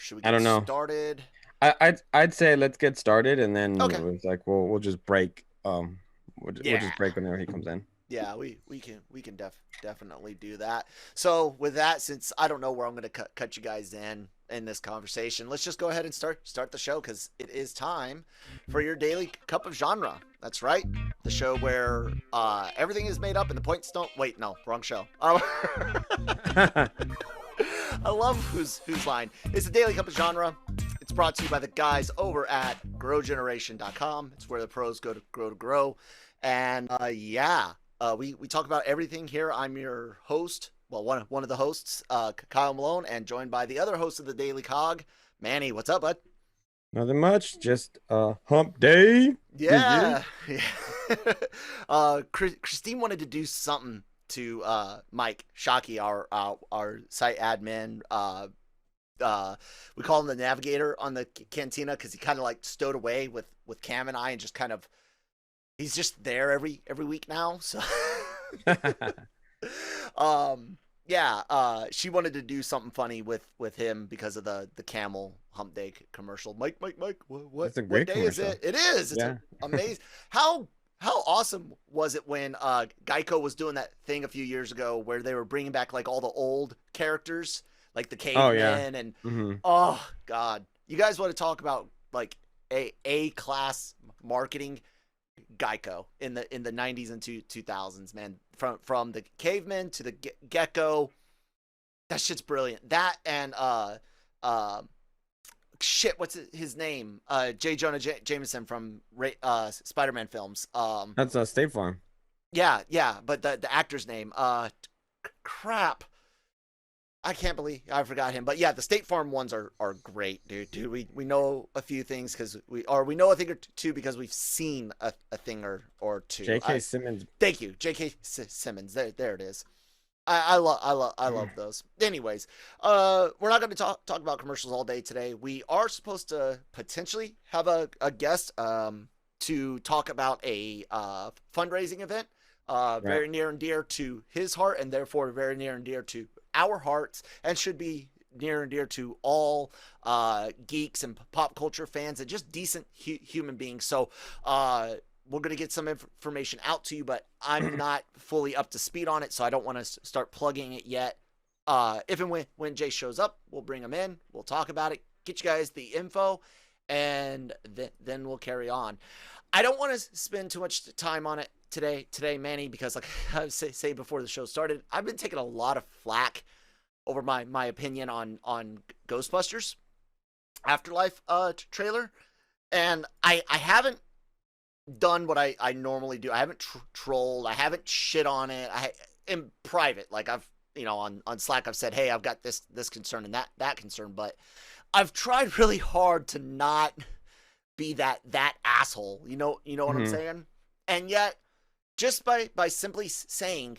should we I get don't know. started? I'd say let's get started, and then Okay. it was like we'll just break. We'll Yeah. just break whenever he comes in. Yeah, we can definitely do that. So with that, since I don't know where I'm going to cut you guys in this conversation, let's just go ahead and start the show because it is time for your daily cup of genre. That's right, the show where everything is made up and the points don't. Wait, no, wrong show. I love whose line. It's the daily cup of genre. It's brought to you by the guys over at growgeneration.com. It's where the pros go to grow. And yeah, we talk about everything here. I'm your host, well, one of the hosts, Kyle Malone, and joined by the other host of the Daily COG, Manny. What's up, bud? Nothing much, just hump day. Yeah, yeah. Yeah. Christine wanted to do something to Mike Shockey, our site admin. We call him the navigator on the cantina because he kind of like stowed away with Cam and I, and just kind of he's just there every week now. So yeah, she wanted to do something funny with him because of the camel hump day commercial. Mike, That's a what great day is commercial. it? It is. It's Yeah. amazing. How awesome was it when Geico was doing that thing a few years ago where they were bringing back like all the old characters, like the Oh yeah. cavemen, and Hmm. oh god, you guys want to talk about like a class marketing? Geico in the 90s and 2000s, man. From the cavemen to the gecko, that shit's brilliant. That and uh shit, what's his name? J. Jonah Jameson from Spider-Man films. That's a State Farm. Yeah, but the actor's name. Crap. I can't believe I forgot him. But yeah, the State Farm ones are great, dude. We know a few things because we know a thing or two because we've seen a thing or two. J.K. Simmons. Thank you, J.K. Simmons. There it is. I love those. Anyways, we're not going to talk about commercials all day today. We are supposed to potentially have a guest to talk about a fundraising event Right. very near and dear to his heart, and therefore very near and dear to our hearts, and should be near and dear to all geeks and pop culture fans and just decent human beings. So we're going to get some information out to you, but I'm not fully up to speed on it, so I don't want to start plugging it yet. If and when Jace shows up, we'll bring him in. We'll talk about it, get you guys the info, and then we'll carry on. I don't want to spend too much time on it today, Manny, because like I say before the show started, I've been taking a lot of flack over my opinion on Ghostbusters Afterlife trailer, and I haven't done what I normally do. I haven't trolled. I haven't shit on it. I in private, like I've on Slack, I've said, hey, I've got this concern and that concern, but I've tried really hard to not be that asshole. You know what I'm Hmm. saying? And yet, just by simply saying,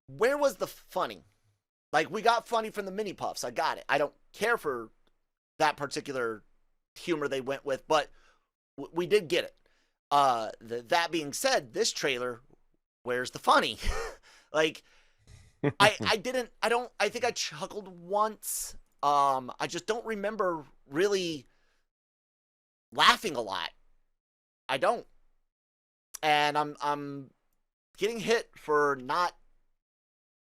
where was the funny? Like, we got funny from the mini puffs. I got it. I don't care for that particular humor they went with, but we did get it. That being said, this trailer, where's the funny? Like, I think I chuckled once. I just don't remember really laughing a lot. I don't. And I'm getting hit for not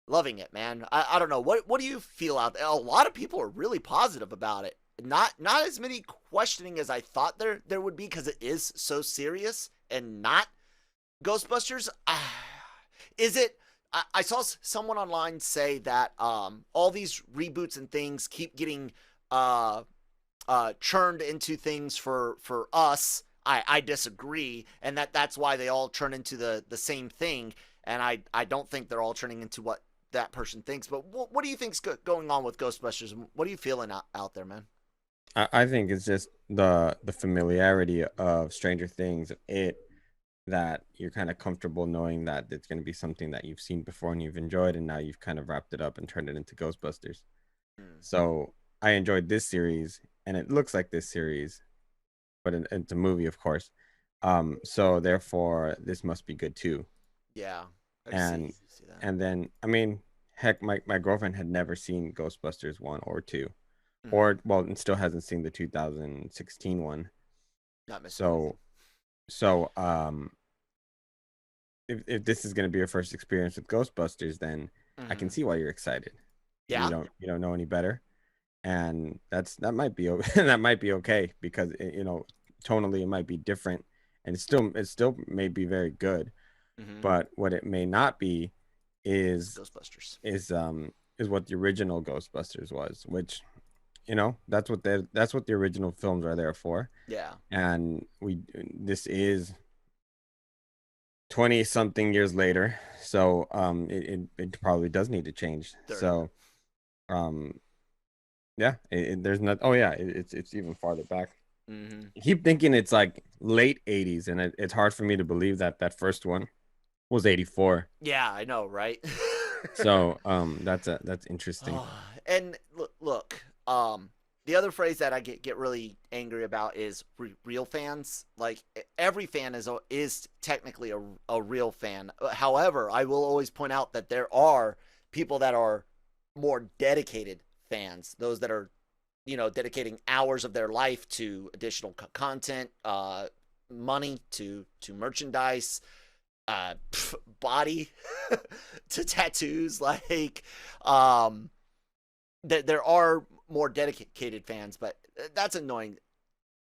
loving it, man. I don't know. What do you feel out there? A lot of people are really positive about it. Not as many questioning as I thought there would be because it is so serious and not Ghostbusters. Is it? I saw someone online say that all these reboots and things keep getting churned into things for us. I disagree, and that's why they all turn into the same thing. And I don't think they're all turning into what that person thinks. But what do you think's going on with Ghostbusters? What are you feeling out there, man? I think it's just the familiarity of Stranger Things, that you're kind of comfortable knowing that it's going to be something that you've seen before and you've enjoyed, and now you've kind of wrapped it up and turned it into Ghostbusters. Hmm. So I enjoyed this series, and it looks like this series, but it's a movie, of course. So therefore, this must be good too. Yeah, I And see that. and then I mean, heck, my girlfriend had never seen Ghostbusters 1 or 2. Mm-hmm. or well, and still hasn't seen the 2016 one. Not missing anything. So so if this is going to be your first experience with Ghostbusters, then I Mm-hmm. can see why you're excited. Yeah. You don't know any better, and that might be that might be okay because tonally it might be different, and it still may be very good. Mm-hmm. But what it may not be It's is Ghostbusters. is um is what the original Ghostbusters was, which that's what the original films are there for. Yeah. And we this is 20 something years later, so it probably does need to change. 30. So um yeah, there's not. Oh yeah, it's even farther back. Mm-hmm. I keep thinking it's like late 80s, and it's hard for me to believe that that first one was 84. Yeah, I know, right? So that's interesting. Oh, and look, the other phrase that I get really angry about is real fans. Like every fan is technically a real fan. However, I will always point out that there are people that are more dedicated fans. Those that are, dedicating hours of their life to additional content, money to merchandise, body to tattoos. Like, um, there are more dedicated fans, but that's annoying.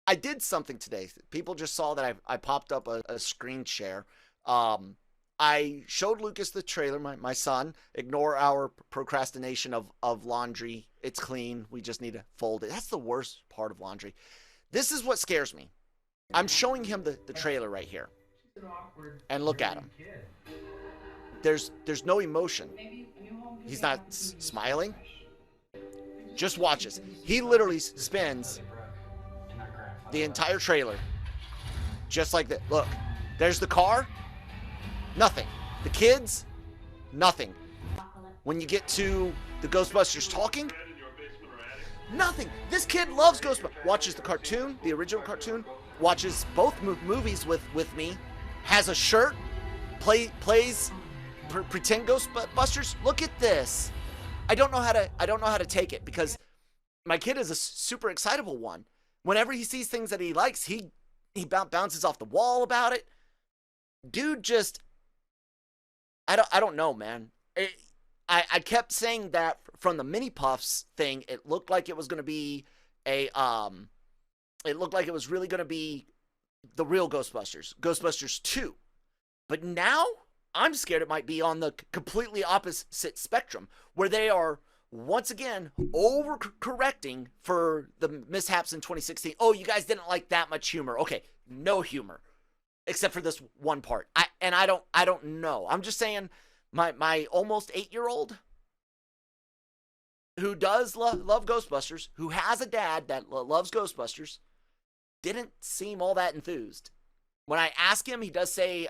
I did something today. People just saw that I popped up a screen share. Um, I showed Lucas the trailer, my son. Ignore our procrastination of laundry. It's clean. We just need to fold it. That's the worst part of laundry. This is what scares me. I'm showing him the trailer right here. And look at him. There's no emotion. He's not smiling. Just watches. He literally spends the entire trailer just like that. Look, there's the car, nothing. The kids, nothing. When you get to the Ghostbusters talking, nothing. This kid loves Ghostbusters. Watches the cartoon, the original cartoon. Watches both movies with me. Has a shirt. Plays pretend Ghostbusters. Look at this. I don't know how to take it because my kid is a super excitable one. Whenever he sees things that he likes, he bounces off the wall about it. Dude, just I don't know, man. I kept saying that from the mini puffs thing. It looked like it was gonna be it looked like it was really gonna be the real Ghostbusters 2. But now I'm scared it might be on the completely opposite spectrum, where they are once again overcorrecting for the mishaps in 2016. Oh, you guys didn't like that much humor. Okay, no humor except for this one part. I don't know. I'm just saying my almost 8-year-old who does love Ghostbusters, who has a dad that loves Ghostbusters, didn't seem all that enthused. When I ask him, he does say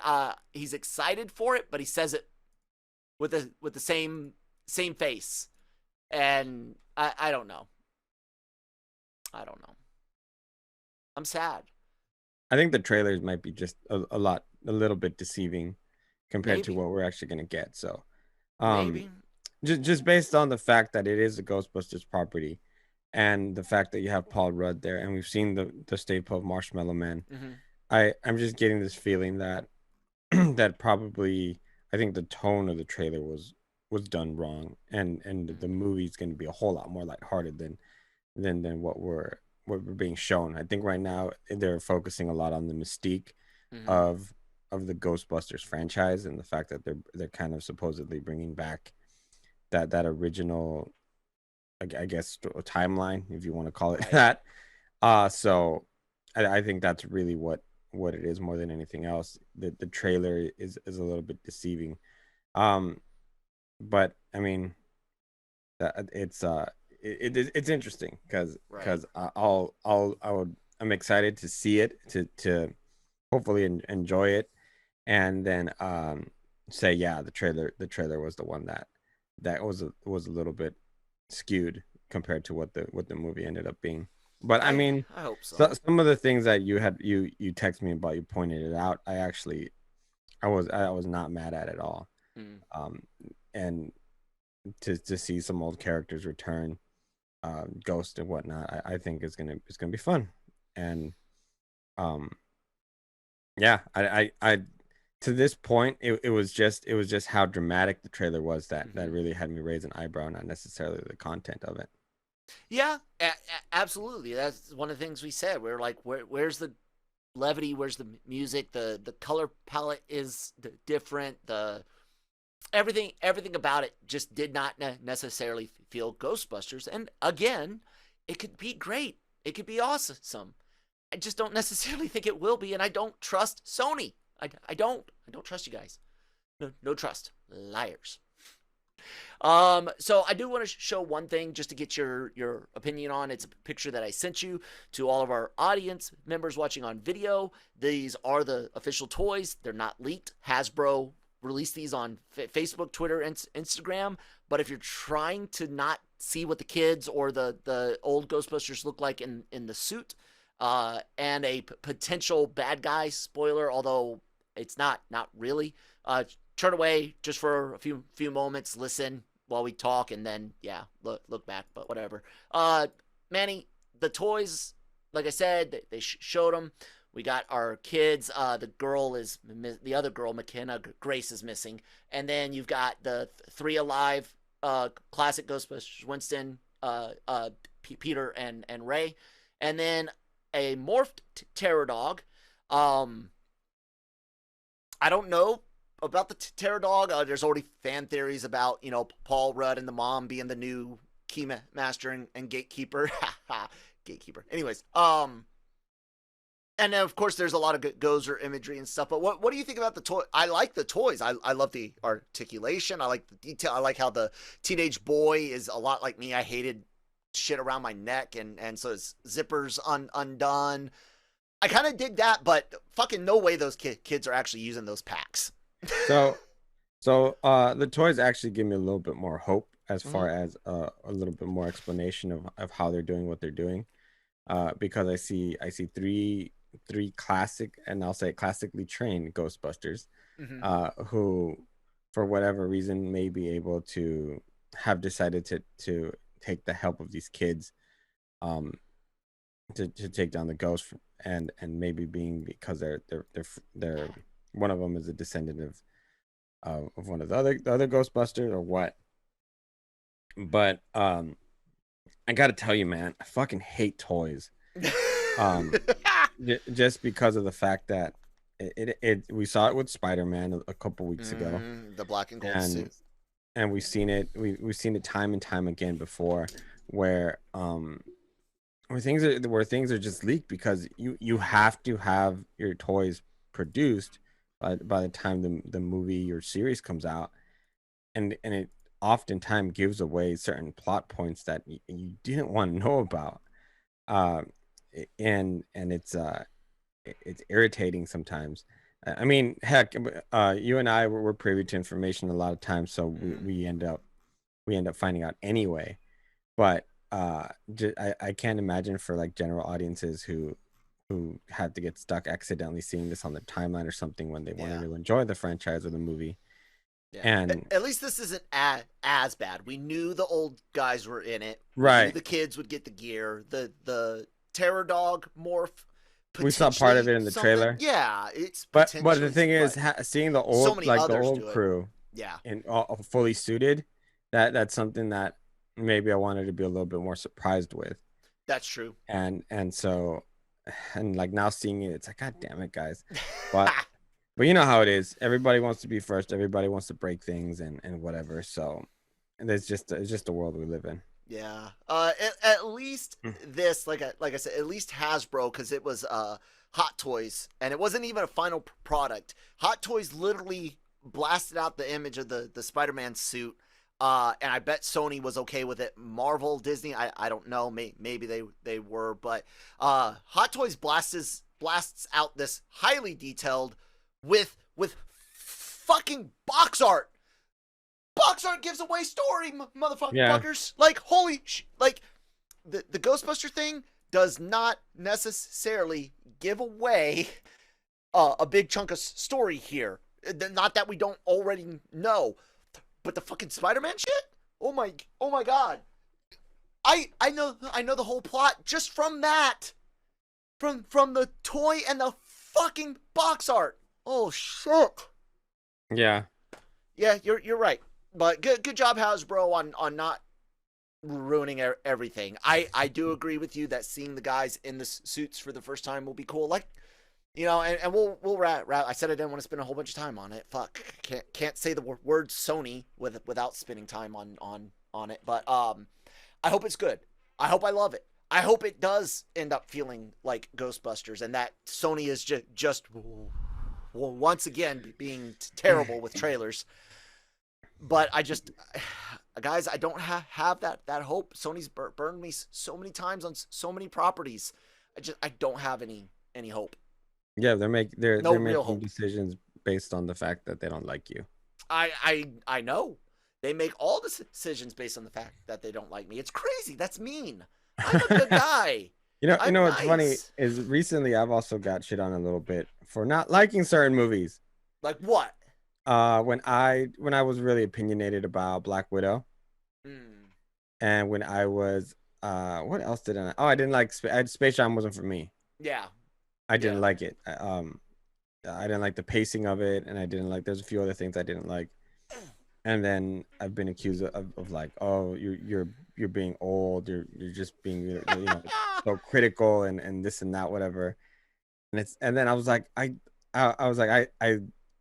he's excited for it, but he says it with the same face. And I don't know. I don't know. I'm sad. I think the trailers might be just a little bit deceiving compared to Maybe. what we're actually going to get. So, um, Maybe. just based on the fact that it is a Ghostbusters property, and the fact that you have Paul Rudd there, and we've seen the staple of Marshmallow Man, Mm-hmm. I'm just getting this feeling that that probably I think the tone of the trailer was done wrong, and the Mm-hmm. movie's going to be a whole lot more lighthearted than what we're being shown. I think right now they're focusing a lot on the mystique Mm-hmm. of the Ghostbusters franchise and the fact that they're kind of supposedly bringing back that original, I guess, timeline, if you want to call it Right. that. So I think that's really what it is more than anything else. The trailer is a little bit deceiving. Um, but I mean, it's it's interesting Right. I'm excited to see it, to hopefully enjoy it, and then say yeah, the trailer was the one that was a little bit skewed compared to what the movie ended up being. But I I mean, I hope so. so some of the things that you text me about, you pointed it out. I was not mad at all. Mm. Um, and to see some old characters return, Ghost and whatnot, I think it's gonna be fun. And um yeah, I to this point it was just how dramatic the trailer was that Mm-hmm. really had me raise an eyebrow, not necessarily the content of it. Yeah, absolutely. That's one of the things we said. We're like, where's the levity? Where's the music? The color palette is different. The everything about it just did not necessarily feel Ghostbusters. And again, it could be great. It could be awesome. I just don't necessarily think it will be, and I don't trust Sony. I don't trust you guys. No trust. Liars. So I do want to show one thing just to get your opinion on. It's a picture that I sent you to all of our audience members watching on video. These are the official toys. They're not leaked. Hasbro released these on Facebook, Twitter, and Instagram. But if you're trying to not see what the kids or the old Ghostbusters look like in the suit, and a potential bad guy spoiler, although it's not really. Turn away just for a few moments, listen while we talk, and then yeah, look back. But whatever. Manny, the toys, like I said, they showed them. We got our kids. The other girl, McKenna Grace, is missing, and then you've got the three alive classic Ghostbusters: Winston, Peter, and Ray, and then a morphed terror dog. I don't know about the terror dog. There's already fan theories about Paul Rudd and the mom being the new key master and gatekeeper. Gatekeeper. Anyways, and then of course there's a lot of Gozer imagery and stuff. But what do you think about the toy? I like the toys. I love the articulation. I like the detail. I like how the teenage boy is a lot like me. I hated shit around my neck, and so his zippers undone. I kind of dig that, but fucking no way those kids are actually using those packs. So the toys actually give me a little bit more hope as Mm-hmm. far as a little bit more explanation of how they're doing what they're doing. Because I see three classic, and I'll say classically trained Ghostbusters, Mm-hmm. who for whatever reason may be able to have decided to take the help of these kids, um to take down the ghost, and maybe being because they're one of them is a descendant of one of the other Ghostbusters or what. But I gotta tell you, man, I fucking hate toys. Um, just because of the fact that we saw it with Spider-Man a couple weeks ago, The black and gold and suit. we've seen it we've seen it time and time again before, where where things are just leaked because you have to have your toys produced by the time the movie or series comes out, and it oftentimes gives away certain plot points that you didn't want to know about. uh and it's irritating sometimes. I mean, heck, you and I were privy to information a lot of times, so we end up finding out anyway. But I can't imagine for like general audiences who had to get stuck accidentally seeing this on their timeline or something when they wanted Yeah. to enjoy the franchise or the movie. Yeah. And At least this isn't as bad. We knew the old guys were in it. We knew right, the kids would get the gear. The terror dog morph, we saw part of potentially it in the something. trailer. Yeah, it's But the potentially, thing is, but seeing so many the others old do it. crew Yeah, and fully suited, that's something that maybe I wanted to be a little bit more surprised with. that's true. And so, and like now seeing it, it's like, God damn it, guys. But but you know how it is. Everybody wants to be first. Everybody wants to break things and whatever. So, and it's just the world we live in. Yeah. At least this, like I said, at least Hasbro, because it was Hot Toys, and it wasn't even a final product. Hot Toys literally blasted out the image of the Spider-Man suit. And I bet Sony was okay with it. Marvel, Disney, I don't know. Maybe they were, but Hot Toys blasts out this highly detailed with fucking box art. Box art gives away story, Yeah. motherfuckers. Like, holy like the Ghostbuster thing does not necessarily give away a big chunk of story here. Not that we don't already know, but the fucking Spider-Man shit. Oh my god. I know the whole plot just from that. From the toy and the fucking box art. Oh shit. Yeah. Yeah, you're right. But good job Hasbro on not ruining everything. I do agree with you that seeing the guys in the suits for the first time will be cool. Like, you know, and we'll wrap. I said I didn't want to spend a whole bunch of time on it. Fuck, can't say the word Sony without spending time on it. But I hope it's good. I hope I love it. I hope it does end up feeling like Ghostbusters, and that Sony is just once again being terrible with trailers. But I just, guys, I don't have that hope. Sony's burned me so many times on so many properties. I don't have any hope. Yeah, they're No real making hope. decisions based on the fact that they don't like you. I know. They make all decisions based on the fact that they don't like me. It's crazy. That's mean. I'm a good guy. You I'm know what's funny nice. is recently I've also got shit on a little bit for not liking certain movies. Like what? When I was really opinionated about Black Widow, Mm, and when I was what else did I? Oh, I didn't like Space Jam wasn't for me. yeah. I Yeah. didn't like it. I didn't like the pacing of it, and I didn't like. There's a few other things I didn't like. And then I've been accused of like, oh, you're being old. You're just being so critical and this and that whatever. And then I was like I was like I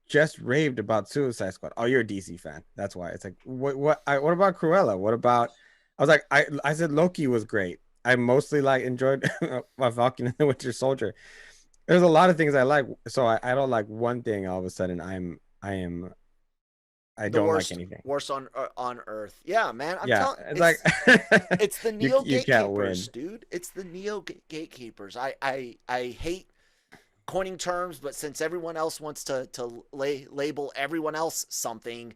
just raved about Suicide Squad. Oh, you're a DC fan. That's why. It's like what about Cruella? What about I was like I said Loki was great. I mostly enjoyed my Falcon and the Winter Soldier. There's a lot of things I like, so I don't like one thing. All of a sudden, I The don't like worst anything. on earth. Yeah, man. I'm Yeah, telling it's like it's the you can't Neogatekeepers, win. dude. It's the Neogatekeepers. I hate coining terms, but since everyone else wants to label everyone else something,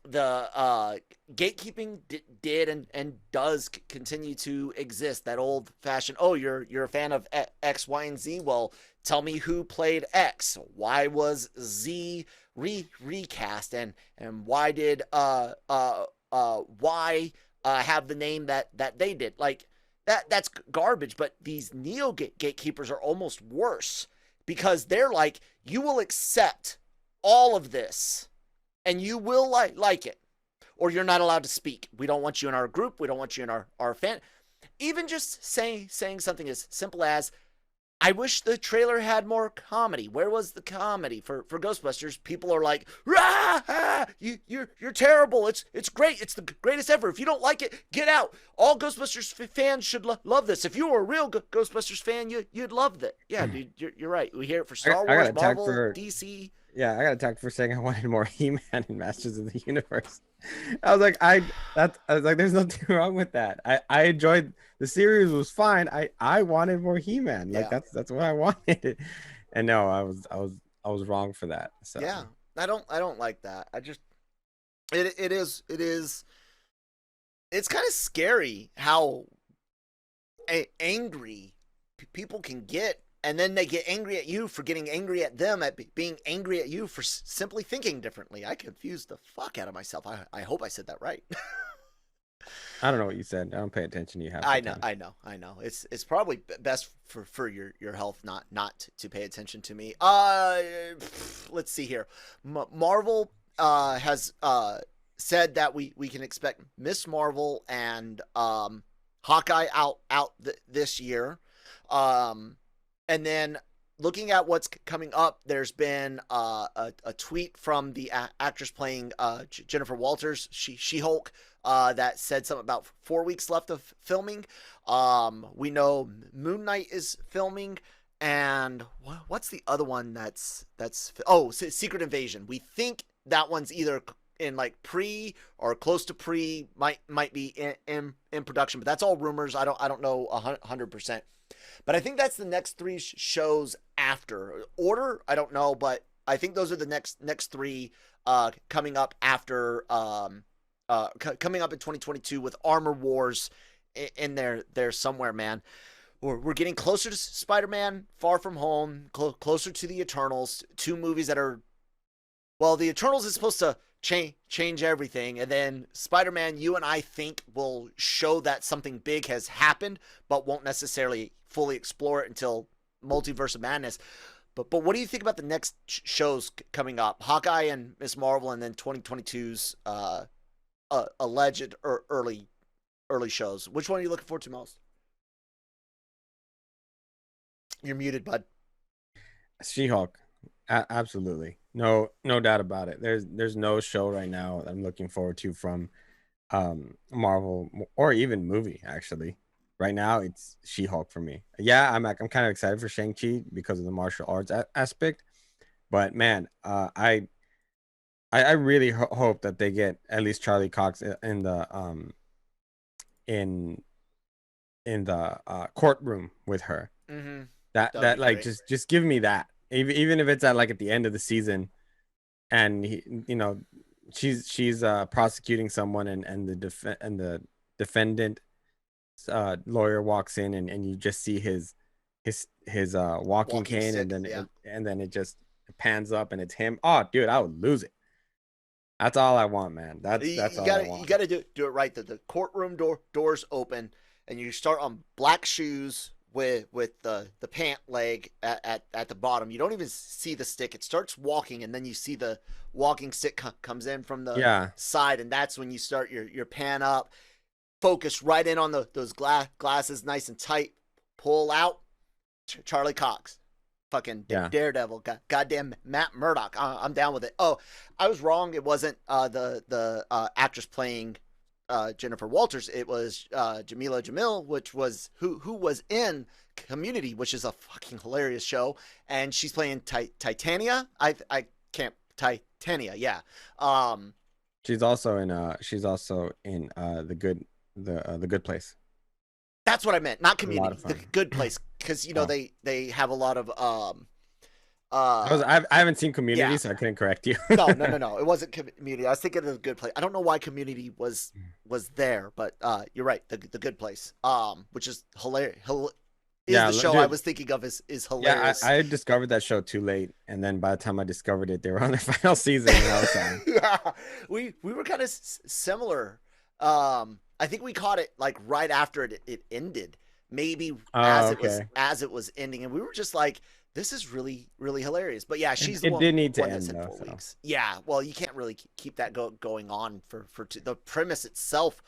the gatekeeping did and does continue to exist. That old fashioned, oh, you're a fan of X, Y, and Z. Well, tell me who played X. Why was Z recast, and why did Y have the name that they did? Like that's garbage. But these neo gatekeepers are almost worse because they're like, you will accept all of this and you will like it, or you're not allowed to speak. We don't want you in our group. We don't want you in our fan. Even just saying something as simple as, I wish the trailer had more comedy. Where was the comedy for Ghostbusters? People are like, rah, ah, you're terrible. It's great. It's the greatest ever. If you don't like it, get out. All Ghostbusters fans should love this. If you were a real Ghostbusters fan, you'd love that. Yeah, dude, you're right. We hear it for Star I got Wars, attacked Marvel, for DC. yeah, I got attacked for saying I wanted more He-Man and Masters of the Universe. I was like, I was like, there's nothing wrong with that. I enjoyed the series was fine. I wanted more He-Man. Like Yeah, that's what I wanted. And no, I was wrong for that. So yeah. I don't like that. I just it is it's kind of scary how angry people can get, and then they get angry at you for getting angry at them, at being angry at you for simply thinking differently. I confused the fuck out of myself. I hope I said that right. I don't know what you said. I don't pay attention to you half the I know, time. I know. It's probably best for your health not to pay attention to me. Let's see here. Marvel has said that we can expect Miss Marvel and Hawkeye out this year. And then looking at what's coming up, there's been a tweet from the actress playing Jennifer Walters, She-Hulk, that said something about 4 weeks left of filming. We know Moon Knight is filming, and what's the other one that's Secret Invasion. We think that one's either in like pre or close to pre, might be in production, but that's all rumors. I don't know 100%. But I think that's the next three shows after. Order, I don't know, but I think those are the next three coming up after coming up in 2022 with Armor Wars in there somewhere, man. We're getting closer to Spider-Man, Far From Home, closer to the Eternals, two movies that are, well, the Eternals is supposed to change everything. And then Spider-Man, you and I think will show that something big has happened, but won't necessarily fully explore it until Multiverse of Madness. But what do you think about the next shows coming up? Hawkeye and Miss Marvel, and then 2022's alleged or early shows. Which one are you looking forward to most? You're muted, bud. She-Hulk, absolutely, no doubt about it. There's no show right now I'm looking forward to from Marvel, or even movie actually. Right now, it's She-Hulk for me. Yeah, I'm kind of excited for Shang-Chi because of the martial arts aspect, but man, I really hope that they get at least Charlie Cox in in the courtroom with her. Mm-hmm. That like great. just give me that, even if it's at like at the end of the season, and she's prosecuting someone, and the defendant lawyer walks in, and you just see his walking cane, stick, and then it just pans up and it's him. Oh dude, I would lose it. That's all I want, man. That's all I want. You gotta do it right. The courtroom doors open, and you start on black shoes with the pant leg at the bottom. You don't even see the stick. It starts walking, and then you see the walking stick comes in from the side, and that's when you start your pan up. Focus right in on those glasses, nice and tight. Pull out, Charlie Cox. Fucking Daredevil, goddamn Matt Murdock. I'm down with it. Oh, I was wrong. It wasn't the actress playing Jennifer Walters. It was Jamila Jamil, which was who was in Community, which is a fucking hilarious show, and she's playing Titania. I can't Titania. Yeah. She's also in the Good Place. That's what I meant, not Community. The Good Place, because they have a lot of I haven't seen Community, so I couldn't correct you. No. It wasn't Community. I was thinking of The Good Place. I don't know why Community was there, but you're right. The Good Place, which is hilarious. The show I was thinking of is hilarious. Yeah, I discovered that show too late, and then by the time I discovered it, they were on their final season. And I was sad. Yeah, we were kind of similar. I think we caught it like right after it ended, maybe as it was ending, and we were just like, "This is really hilarious." But yeah, she's the one. It did need to end in 4 weeks. Yeah, well, you can't really keep that going on for the premise itself.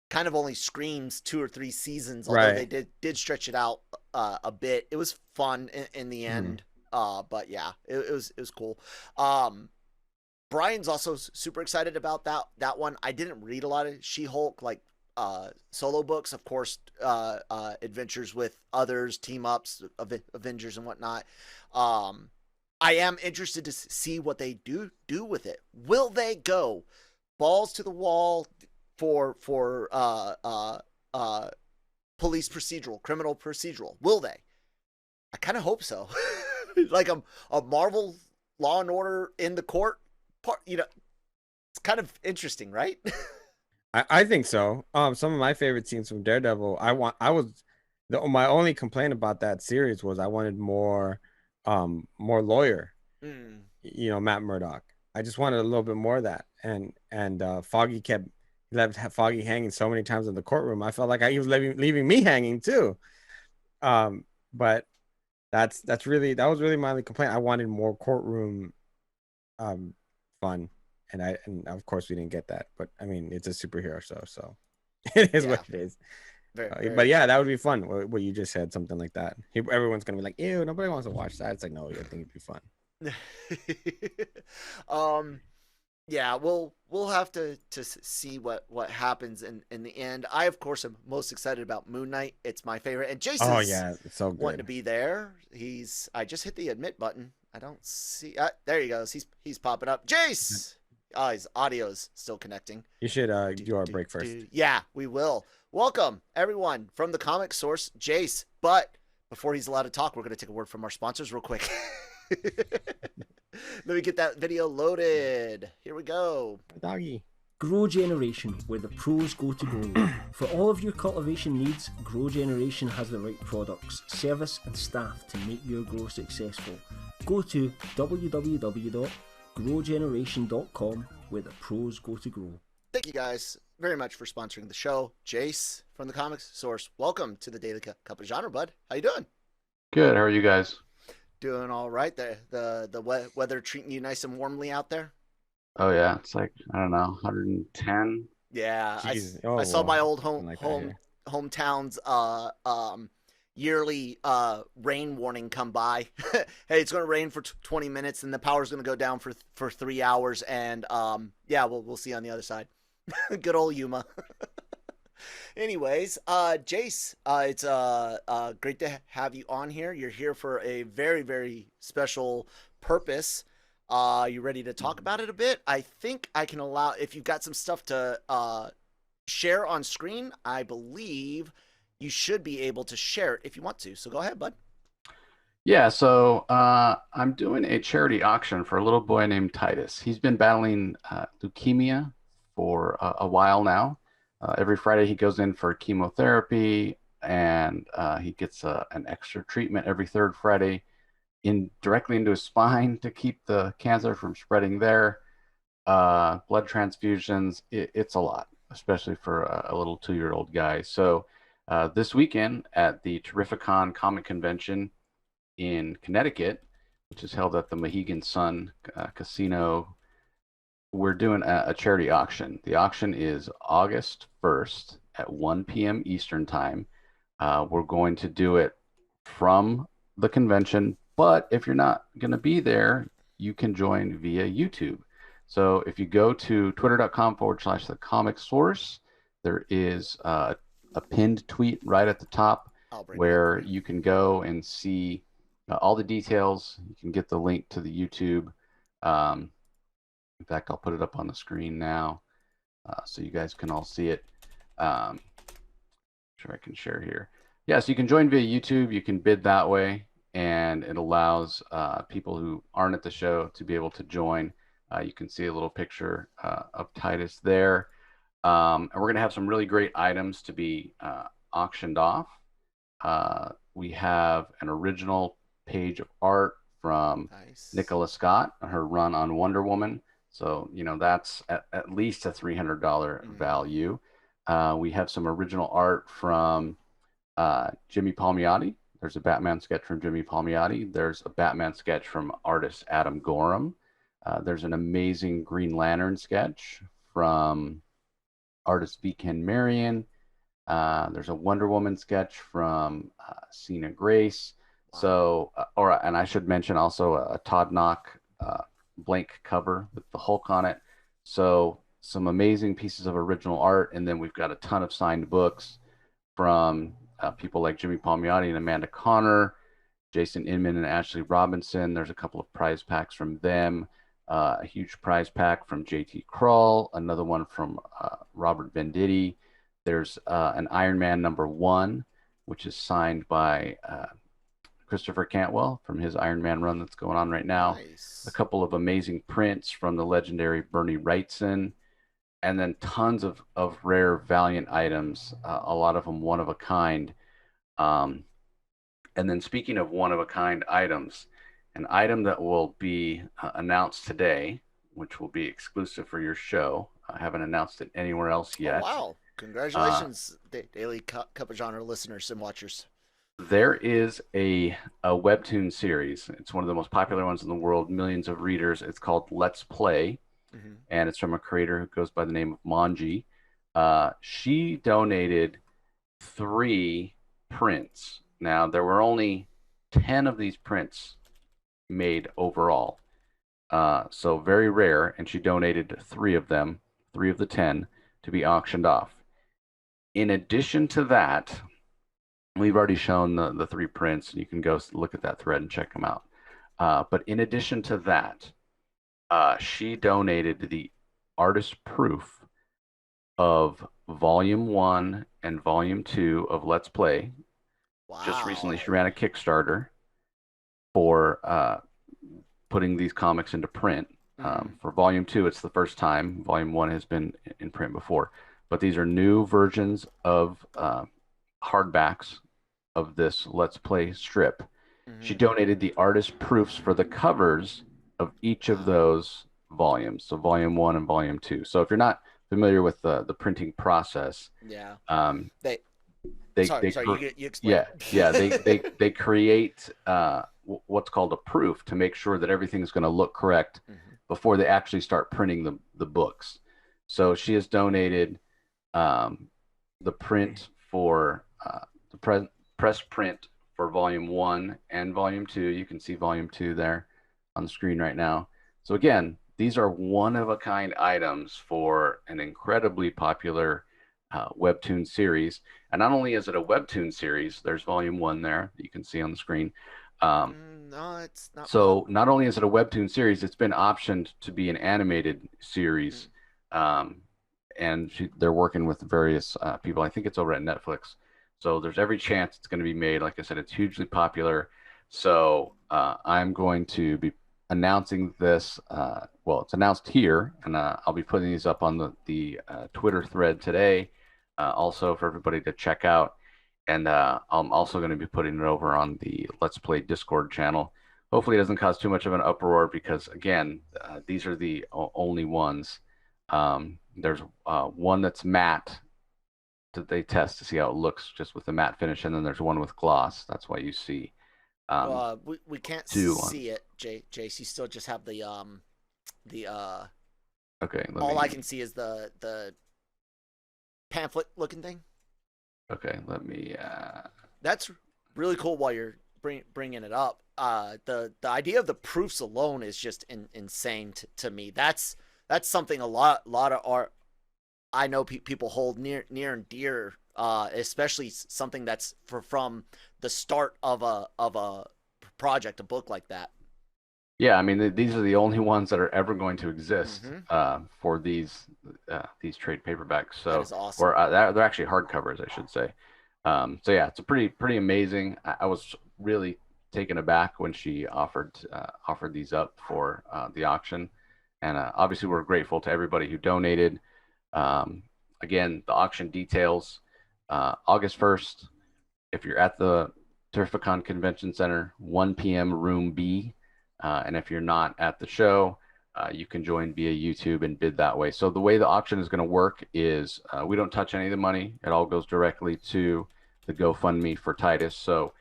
Kind of only screams 2 or 3 seasons, although they did stretch it out a bit. It was fun in the end, but yeah, it was cool. Brian's also super excited about that one. I didn't read a lot of She-Hulk like solo books, of course, adventures with others, team ups, Avengers and whatnot. I am interested to see what they do with it. Will they go balls to the wall for police procedural, criminal procedural? Will they? I kind of hope so. Like a Marvel Law and Order in the court part, it's kind of interesting, right? I think so. Some of my favorite scenes from Daredevil, my only complaint about that series was I wanted more lawyer, Matt Murdock. I just wanted a little bit more of that, and Foggy left Foggy hanging so many times in the courtroom. I felt like he was leaving me hanging too. But that was really my only complaint. I wanted more courtroom fun, and of course we didn't get that. But I mean, it's a superhero show, so it is what it is. But yeah, that would be fun. What you just said, something like that. Everyone's gonna be like, "Ew, nobody wants to watch that." It's like, no, I think it'd be fun. Yeah, we'll have to see what happens in the end. I of course am most excited about Moon Knight. It's my favorite, and Jace it's so good. Wanting to be there. I just hit the admit button. I don't see. There he goes. He's popping up. Jace. His audio's still connecting. You should do our break first. Yeah, we will. Welcome everyone from the comic source, Jace. But before he's allowed to talk, we're going to take a word from our sponsors real quick. Let me get that video loaded. Here we go. Doggy. Grow Generation, where the pros go to grow. For all of your cultivation needs, Grow Generation has the right products, service and staff to make your grow successful. Go to www.growgeneration.com where the pros go to grow. Thank you guys very much for sponsoring the show. Jace from the Comics Source, welcome to the Daily Cup of Genre, bud. How you doing? Good. How are you guys? Doing all right. The weather treating you nice and warmly out there? Oh yeah, it's like I don't know, 110. Yeah, Jeez. I saw my old something like that here. hometown's yearly rain warning come by. Hey, it's going to rain for 20 minutes and the power's going to go down for 3 hours, and yeah, we'll see on the other side. Good old Yuma. Anyways, Jace, it's great to have you on here. You're here for a very, very special purpose. You ready to talk about it a bit? I think I can allow, if you've got some stuff to share on screen, I believe you should be able to share it if you want to. So go ahead, bud. Yeah, so I'm doing a charity auction for a little boy named Titus. He's been battling leukemia for a while now. Every Friday he goes in for chemotherapy, and he gets an extra treatment every third Friday directly into his spine to keep the cancer from spreading there. Blood transfusions, it's a lot, especially for a little 2-year-old guy. So this weekend at the Terrificon Comic Convention in Connecticut, which is held at the Mohegan Sun Casino, we're doing a charity auction. The auction is August 1st at 1 p.m. Eastern Time. We're going to do it from the convention, but if you're not going to be there, you can join via YouTube. So if you go to twitter.com/the comic source, there is a pinned tweet right at the top where you can go and see all the details. You can get the link to the YouTube. In fact, I'll put it up on the screen now so you guys can all see it. Sure, I can share here. Yeah, so you can join via YouTube. You can bid that way, and it allows people who aren't at the show to be able to join. You can see a little picture of Titus there. And we're going to have some really great items to be auctioned off. We have an original page of art from Nicola Scott, her run on Wonder Woman. So, you know, that's at least a $300 value. We have some original art from Jimmy Palmiotti. There's a Batman sketch from Jimmy Palmiotti. There's a Batman sketch from artist Adam Gorham. There's an amazing Green Lantern sketch from artist V. Ken Marion. There's a Wonder Woman sketch from Sina Grace. Wow. So, and I should mention also a Todd Knock blank cover with the Hulk on it. So some amazing pieces of original art, and then we've got a ton of signed books from people like Jimmy Palmiotti and Amanda Connor, Jason Inman and Ashley Robinson. There's a couple of prize packs from them, a huge prize pack from JT Krull, another one from Robert Venditti. There's an Iron Man #1, which is signed by Christopher Cantwell from his Iron Man run that's going on right now. Nice. A couple of amazing prints from the legendary Bernie Wrightson, and then tons of rare Valiant items, a lot of them one of a kind. And then speaking of one of a kind items, an item that will be announced today, which will be exclusive for your show. I haven't announced it anywhere else yet. Oh, wow. Congratulations, Daily Cup of Genre listeners and watchers. There is a webtoon series. It's one of the most popular ones in the world, millions of readers. It's called Let's Play, and it's from a creator who goes by the name of Manji. She donated 3 prints. Now, there were only 10 of these prints made overall, so very rare, and she donated 3 of them, 3 of the 10, to be auctioned off. In addition to that, we've already shown the 3 prints, and you can go look at that thread and check them out. But in addition to that, she donated the artist proof of Volume 1 and Volume 2 of Let's Play. Wow. Just recently, she ran a Kickstarter for putting these comics into print. For Volume 2, it's the first time. Volume 1 has been in print before. But these are new versions of hardbacks of this Let's Play strip. She donated the artist proofs for the covers of each of those volumes, so volume 1 and volume 2. So if you're not familiar with the printing process, Yeah. um, They they sorry, they sorry, cr- you explain. yeah, they create what's called a proof to make sure that everything's going to look correct Mhm. before they actually start printing the books. So she has donated the print for the press print for volume 1 and volume 2. You can see volume 2 there on the screen right now. So again, these are one of a kind items for an incredibly popular webtoon series. And not only is it a webtoon series, there's volume 1 there that you can see on the screen. No, it's not. So not only is it a webtoon series, it's been optioned to be an animated series. And they're working with various people. I think it's over at Netflix. So there's every chance it's going to be made. Like I said, it's hugely popular. So I'm going to be announcing this. Well, it's announced here, and I'll be putting these up on the Twitter thread today, also for everybody to check out. And I'm also going to be putting it over on the Let's Play Discord channel. Hopefully, it doesn't cause too much of an uproar because, again, these are the only ones. There's one that's matte that they test to see how it looks just with the matte finish, and then there's one with gloss. That's why you see. We can't two see it, Jace. You still just have the Okay. all I can see is the pamphlet looking thing. Okay, let me. That's really cool. While you're bringing it up, the idea of the proofs alone is just insane to me. That's something a lot of art I know people hold near and dear, especially something that's from the start of a project, a book like that. Yeah, I mean these are the only ones that are ever going to exist for these trade paperbacks. So That is awesome. or they're actually hardcovers, I should say. So yeah, it's a pretty amazing. I was really taken aback when she offered these up for the auction, and obviously we're grateful to everybody who donated. Again, the auction details August 1st. If you're at the Terrificon Convention Center, 1 p.m. Room B. And if you're not at the show, you can join via YouTube and bid that way. So the way the auction is going to work is we don't touch any of the money. It all goes directly to the GoFundMe for Titus. So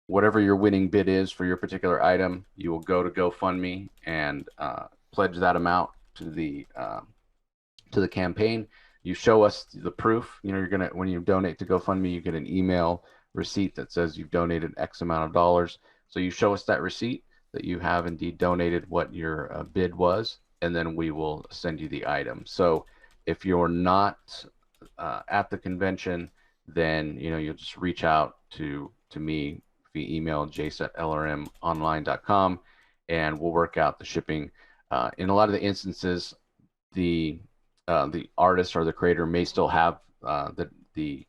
whatever your winning bid is for your particular item, you will go to GoFundMe and pledge that amount to the campaign. You show us the proof. You know, you're gonna when you donate to GoFundMe, you get an email receipt that says you've donated X amount of dollars. So you show us that receipt that you have indeed donated what your bid was, and then we will send you the item. So if you're not at the convention, then you'll just reach out to me via email, jace@lrmonline.com, and we'll work out the shipping. In a lot of the instances, the artist or the creator may still have the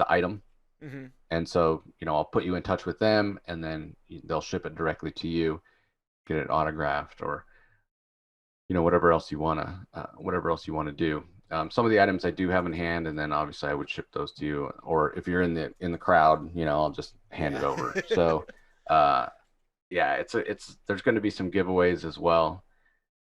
item. Mm-hmm. And so, I'll put you in touch with them, and then they'll ship it directly to you, get it autographed, or whatever else you wanna do. Some of the items I do have in hand, and then obviously I would ship those to you. Or if you're in the crowd, I'll just hand it over. So, yeah, there's going to be some giveaways as well.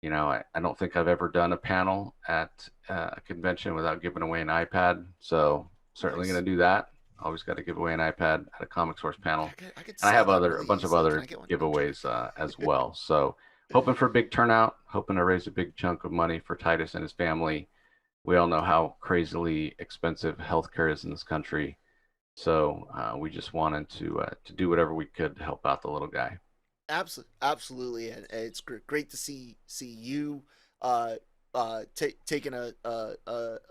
I don't think I've ever done a panel at a convention without giving away an iPad. So certainly going to do that. Always got to give away an iPad at a Comic Source panel. And I have a bunch of other giveaways as well. So hoping for a big turnout, hoping to raise a big chunk of money for Titus and his family. We all know how crazily expensive healthcare is in this country. So we just wanted to do whatever we could to help out the little guy. Absolutely, and it's great to see you taking a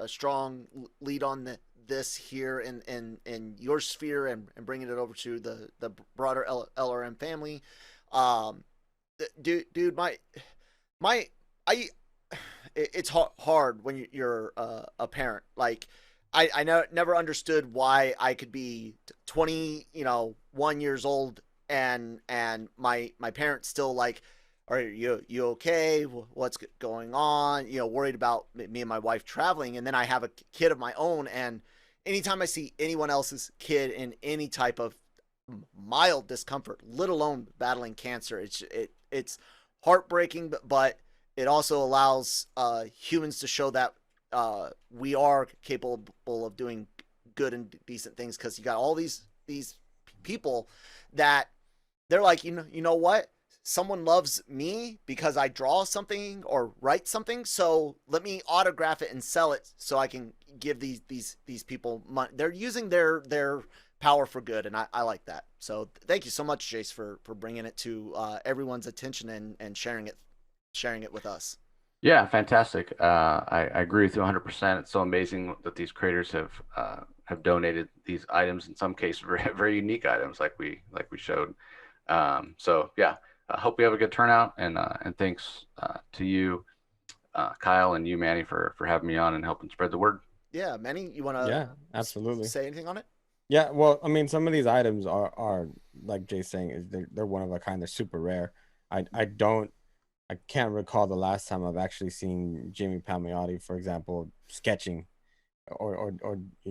strong lead on this here in your sphere and bringing it over to the broader LRM family. Dude, it's hard when you're a parent. Like I never understood why I could be 21 years old and my parents still like, are you okay? What's going on? Worried about me and my wife traveling, and then I have a kid of my own, and anytime I see anyone else's kid in any type of mild discomfort, let alone battling cancer, it's heartbreaking, but it also allows humans to show that we are capable of doing good and decent things, because you got all these people that they're like, you know what? Someone loves me because I draw something or write something, so let me autograph it and sell it so I can give these people money. They're using their power for good, and I like that. So thank you so much, Jace, for bringing it to everyone's attention and sharing it with us. Yeah, fantastic. I agree with you 100%. It's so amazing that these creators have donated these items, in some cases very, very unique items, like we showed. So yeah, I hope we have a good turnout, and thanks to you, Kyle, and you, Manny, for having me on and helping spread the word. Yeah, Manny, you want to Yeah, absolutely. say anything on it? Yeah, well, I mean, some of these items are like Jay's saying, is they're one of a kind. They're super rare. I can't recall the last time I've actually seen Jamie Palmiotti, for example, sketching or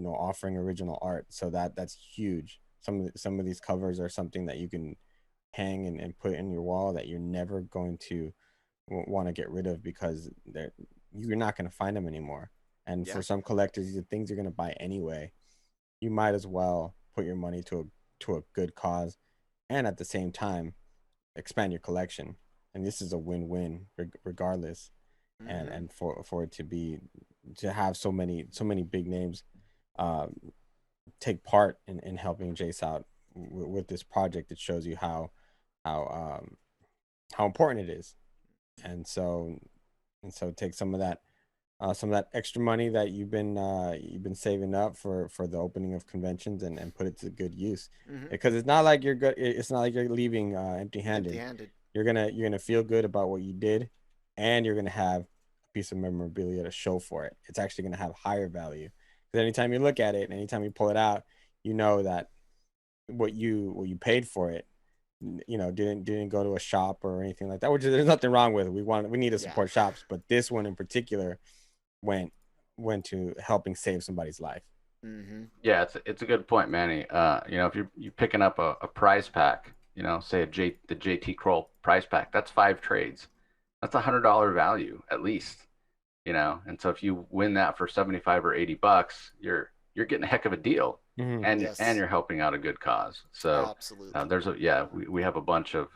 offering original art. So that's huge. Some of these covers are something that you can hang and put in your wall that you're never going to want to get rid of, because you're not going to find them anymore. And Yeah. for some collectors, these are things you're going to buy anyway. You might as well put your money to a good cause, and at the same time expand your collection. And this is a win-win regardless. And for it to have so many big names take part in helping Jace out with this project, it shows you how important it is. And so take some of that extra money that you've been saving up for the opening of conventions, and put it to good use. Because it's not like you're leaving empty-handed. You're gonna feel good about what you did, and you're gonna have a piece of memorabilia to show for it. It's actually gonna have higher value, because anytime you look at it, anytime you pull it out, you know that what you paid for it, didn't go to a shop or anything like that, which there's nothing wrong with. We need to support shops, but this one in particular went to helping save somebody's life. Yeah, it's a good point, Manny. If you're picking up a prize pack, say the JT Kroll prize pack, that's 5 trades. That's $100 value at least, and so if you win that for 75 or $80, you're getting a heck of a deal. And you're helping out a good cause. So absolutely, we have a bunch of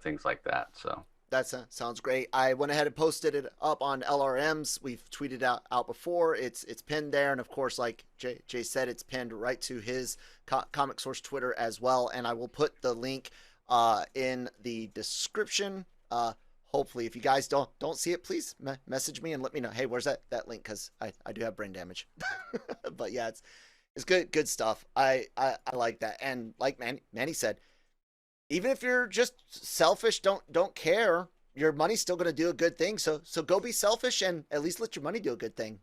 things like that. So that sounds great. I went ahead and posted it up on LRMs. We've tweeted out before. It's pinned there, and of course, like Jay said, it's pinned right to his Comic Source Twitter as well. And I will put the link in the description. Hopefully, if you guys don't see it, please message me and let me know. Hey, where's that link? Because I do have brain damage. But yeah, it's good stuff. I like that. And like Manny said, even if you're just selfish, don't care, your money's still going to do a good thing. So go be selfish and at least let your money do a good thing.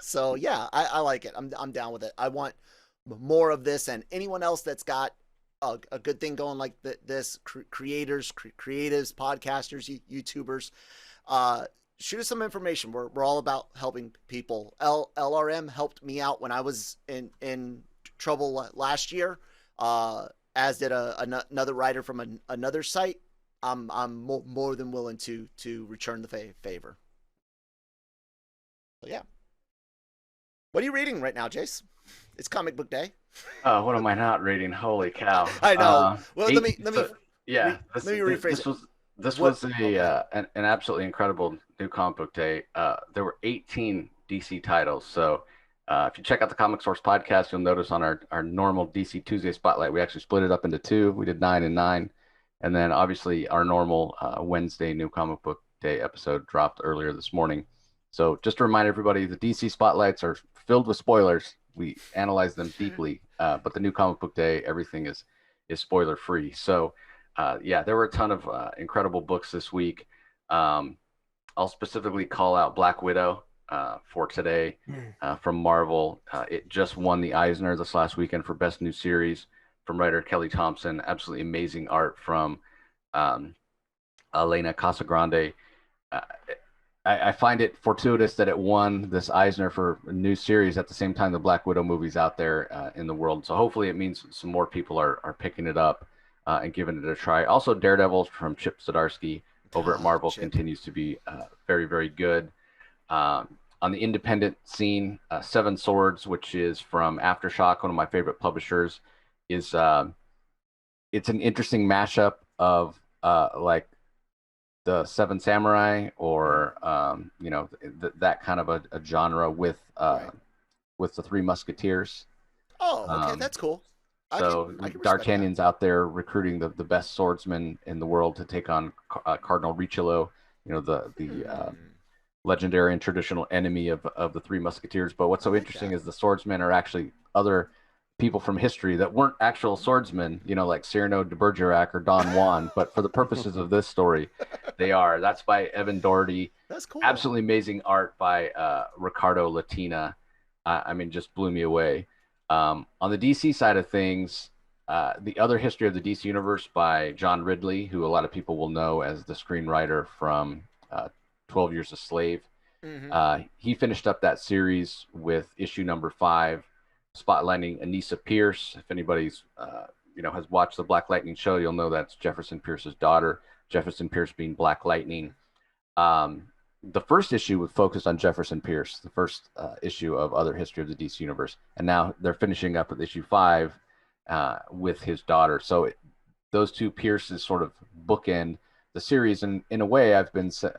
So yeah, I like it. I'm down with it. I want more of this, and anyone else that's got a good thing going like this, creators, creatives, podcasters, YouTubers, shoot us some information. We're all about helping people. LRM helped me out when I was in trouble last year, as did another writer from another site. I'm more than willing to return the favor. So yeah. What are you reading right now, Jace? It's comic book day. What am I not reading? Holy cow! I know. Well, let me rephrase it. This was an absolutely incredible new comic book day. There were 18 DC titles. So if you check out the Comic Source podcast, you'll notice on our normal DC Tuesday Spotlight, we actually split it up into 2. We did 9 and 9. And then obviously our normal Wednesday new comic book day episode dropped earlier this morning. So just to remind everybody, the DC Spotlights are filled with spoilers. We analyze them deeply. But the new comic book day, everything is spoiler free. So there were a ton of incredible books this week. I'll specifically call out Black Widow for today from Marvel. It just won the Eisner this last weekend for Best New Series from writer Kelly Thompson. Absolutely amazing art from Elena Casagrande. I find it fortuitous that it won this Eisner for a new series at the same time the Black Widow movie's out there in the world. So hopefully it means some more people are picking it up and giving it a try. Also, Daredevil from Chip Zdarsky over at Marvel Chip. continues to be very, very good. On the independent scene, Seven Swords, which is from Aftershock, one of my favorite publishers, is it's an interesting mashup of like the Seven Samurai, or you know, that kind of a genre with Right. with the Three Musketeers. Oh, okay, Um, that's cool. so I can respect that. D'Artagnan's out there recruiting the best swordsmen in the world to take on Cardinal Richelieu, you know, the legendary and traditional enemy of the Three Musketeers. But what's I so like interesting that. is the swordsmen are actually other people from history that weren't actual swordsmen, you know, like Cyrano de Bergerac or Don Juan. But for the purposes of this story, they are. That's by Evan Doherty. That's cool. Absolutely amazing art by Ricardo Latina. I mean, just blew me away. On the DC side of things, the other history of the DC universe by John Ridley, who a lot of people will know as the screenwriter from 12 Years a Slave. He finished up that series with issue number 5, spotlighting Anissa Pierce. If anybody's you know, has watched the Black Lightning show, you'll know that's Jefferson Pierce's daughter. Jefferson Pierce being Black Lightning. The first issue was focused on Jefferson Pierce, the first issue of Other History of the DC Universe, and now they're finishing up with issue 5 with his daughter. So those two Pierces sort of bookend the series, and in a way, I've been saying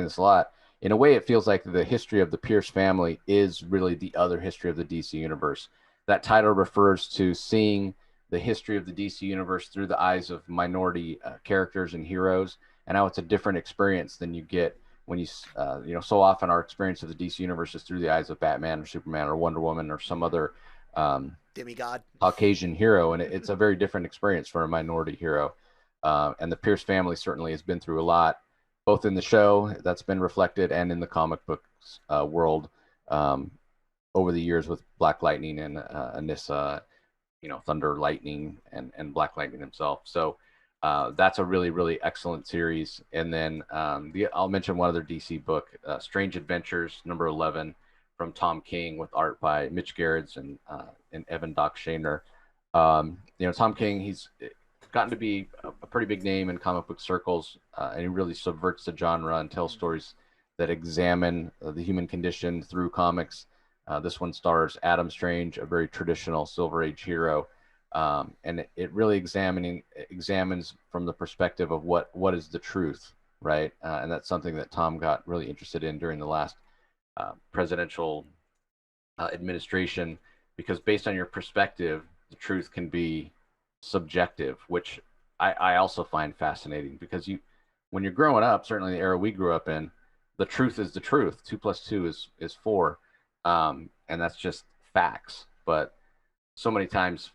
this a lot. In a way, it feels like the history of the Pierce family is really the other history of the DC Universe. That title refers to seeing the history of the DC Universe through the eyes of minority characters and heroes, and how it's a different experience than you get when you so often our experience of the DC Universe is through the eyes of Batman or Superman or Wonder Woman or some other demigod, Caucasian hero, and it's a very different experience for a minority hero. And the Pierce family certainly has been through a lot, both in the show that's been reflected and in the comic books world over the years with Black Lightning and Anissa, you know, Thunder Lightning and Black Lightning himself. So that's a really, really excellent series. And then I'll mention one other DC book, Strange Adventures, number 11, from Tom King, with art by Mitch Gerrits and Evan Doc Shaner. You know, Tom King, he's gotten to be a pretty big name in comic book circles, and he really subverts the genre and tells stories that examine the human condition through comics. This one stars Adam Strange, a very traditional Silver Age hero, and it really examines from the perspective of what is the truth, right? And that's something that Tom got really interested in during the last presidential administration, because based on your perspective, the truth can be subjective, which I also find fascinating, because when you're growing up, certainly the era we grew up in, the truth is the truth. 2 + 2 is 4, and that's just facts. But so many times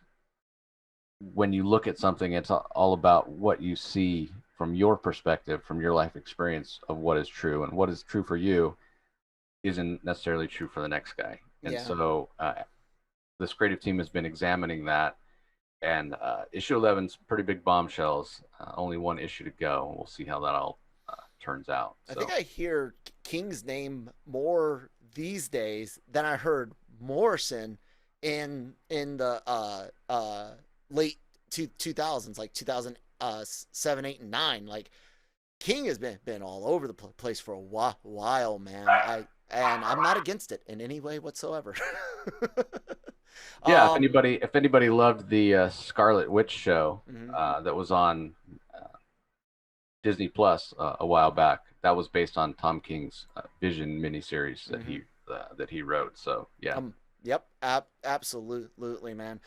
when you look at something, it's all about what you see from your perspective, from your life experience of what is true, and what is true for you isn't necessarily true for the next guy. And so this creative team has been examining that. And issue 11's pretty big bombshells. Only one issue to go. We'll see how that all turns out. So. I think I hear King's name more these days than I heard Morrison in the late 2000s, like 2007, 8, and 9. Like, King has been all over the place for a while, man. And I'm not against it in any way whatsoever. Yeah, if anybody loved the Scarlet Witch show that was on Disney Plus a while back, that was based on Tom King's Vision miniseries that he wrote. So yeah. Yep, absolutely, man.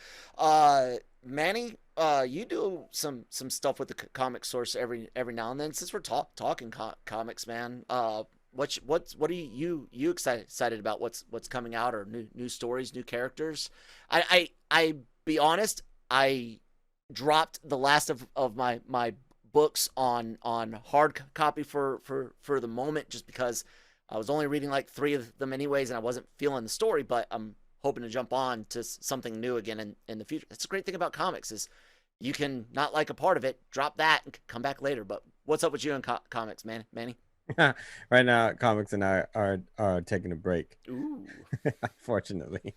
Manny, you do some stuff with the comic source every now and then. Since we're talking comics, man, what are you excited about? What's coming out, or new stories, new characters? I be honest, I dropped the last of my books on hard copy for the moment, just because I was only reading like 3 of them anyways, and I wasn't feeling the story. But I'm hoping to jump on to something new again in the future. That's a great thing about comics, is you can not like a part of it, drop that, and come back later. But what's up with you in comics, Manny? Right now, comics and I are taking a break. Ooh. Unfortunately,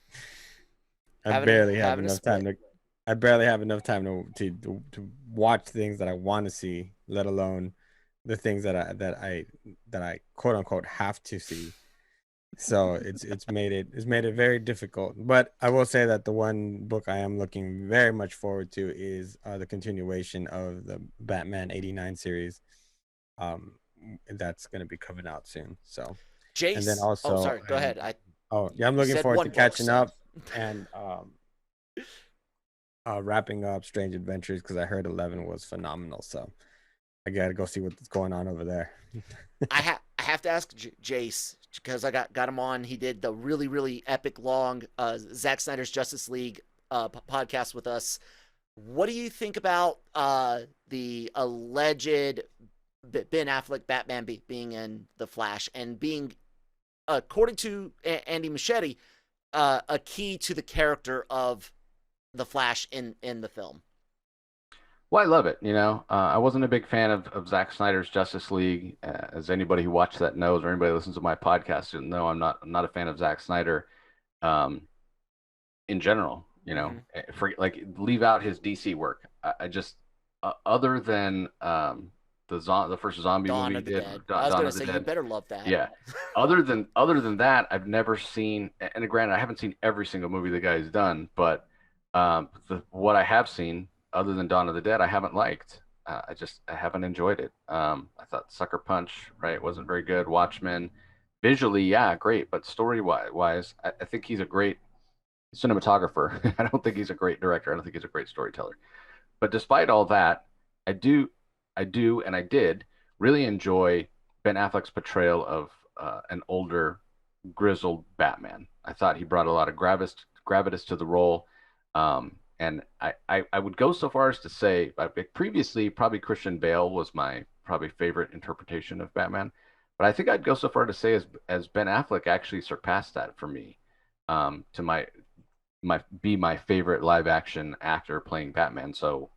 I barely have enough time to watch things that I want to see, let alone the things that I quote unquote have to see. So it's made it very difficult. But I will say that the one book I am looking very much forward to is the continuation of the Batman '89 series. Um, that's going to be coming out soon. So, and then Jace. Oh, also, sorry. Go ahead. I'm You looking said forward one to book, catching so up and wrapping up Strange Adventures because I heard 11 was phenomenal. So I got to go see what's going on over there. I have to ask Jace because I got him on. He did the really epic long Zack Snyder's Justice League podcast with us. What do you think about the alleged Ben Affleck Batman being in the Flash and being, according to Andy Muschietti, a key to the character of the Flash in the film? Well, I love it. I wasn't a big fan of Zack Snyder's Justice League, as anybody who watched that knows, or anybody who listens to my podcast didn't know. I'm not a fan of Zack Snyder, um, in general. For like leave out his DC work. I just other than the first zombie Dawn movie he of the did, Dead. I was Dawn gonna of the say you Dead. better love that. Yeah. Other than that, I've never seen. And granted, I haven't seen every single movie the guy's done, but what I have seen, other than Dawn of the Dead, I haven't liked. I haven't enjoyed it. I thought Sucker Punch, right, wasn't very good. Watchmen, visually, yeah, great, but story wise, I think he's a great cinematographer. I don't think he's a great director. I don't think he's a great storyteller. But despite all that, I do, and I did really enjoy Ben Affleck's portrayal of an older, grizzled Batman. I thought he brought a lot of gravitas to the role. And I would go so far as to say, previously, probably Christian Bale was my probably favorite interpretation of Batman. But I think I'd go so far to say as Ben Affleck actually surpassed that for me, to my favorite live action actor playing Batman. So,